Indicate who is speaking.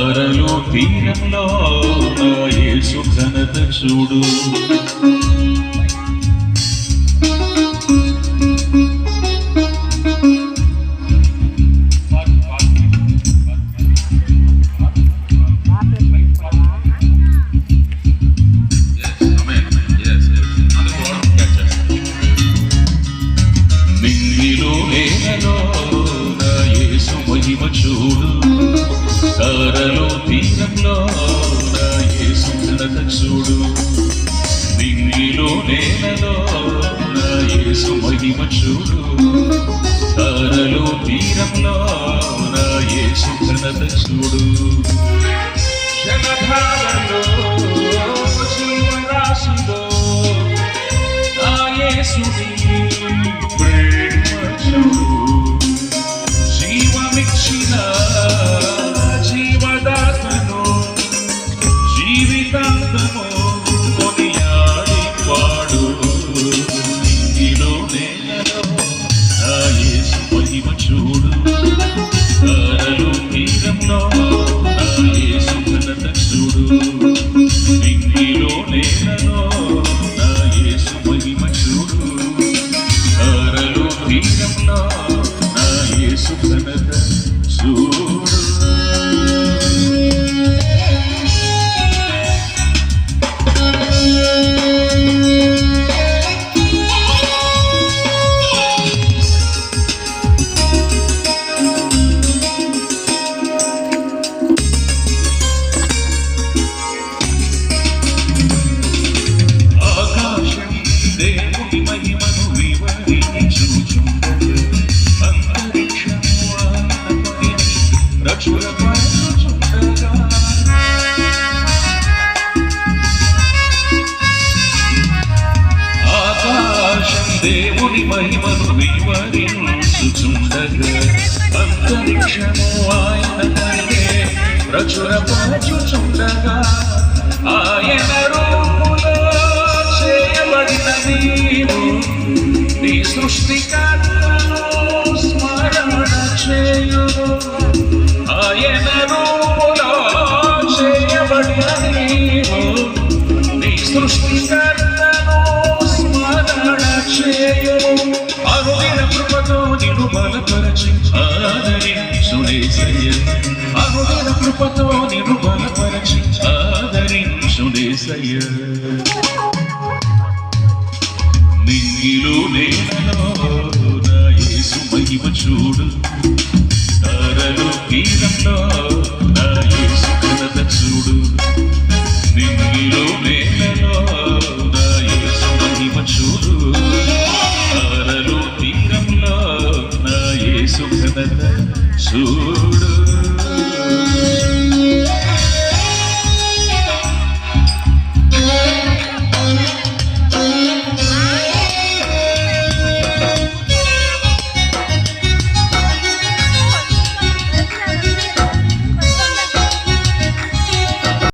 Speaker 1: తారలు తీరంలో నా యేసు ఘనత చూడు. నింగిలో నేలలో నా యేసు మహిమ చూడు. తారలో తీరంలో నా యేసు ఘనత చూడు. నింగిలో నేలలో నా యేసు మహిమ చూడు. తారలో తీరంలో నా యేసు ఘనత చూడు. జలధారలో జీవరాశిలో నా యేసుని ప్రేమ చూడు. జీవమిచ్చిన జీవదాతను జీవితాంతము కొనియాడి పాడు. నింగిలో నేలలో నా యేసు మహిమ చూడు. తారలు తీరంలో నా యేసు ఘనత చూడు. నింగిలో నేలలో నా యేసు మహిమ చూడు. తారలు తీరంలో నా యేసు ఘనత చూడు. ఆకాశం దేవుని మహిమను వివరించుచుండగా అంతరిక్షము ఆయన పనిని ప్రచురపరచుచుండగా ఆకాశం దేవుని మహిమను వివరించుచుండగా అంతరిక్షము ఆయన పనిని ప్రచురపరచుచుండగా ఆయన రూపులో చేయబడిన నీవు నీ సృష్టికర్తను స్మరణ చేయుము. ఆయన రూపులో చేయబడిన నీవు నీ సృష్టికర్తను స్మరణ చేయుము. అనుదిన కృపతో నిన్ను బలపరచి ఆదరించునేసయ్య. అనుదిన కృపతో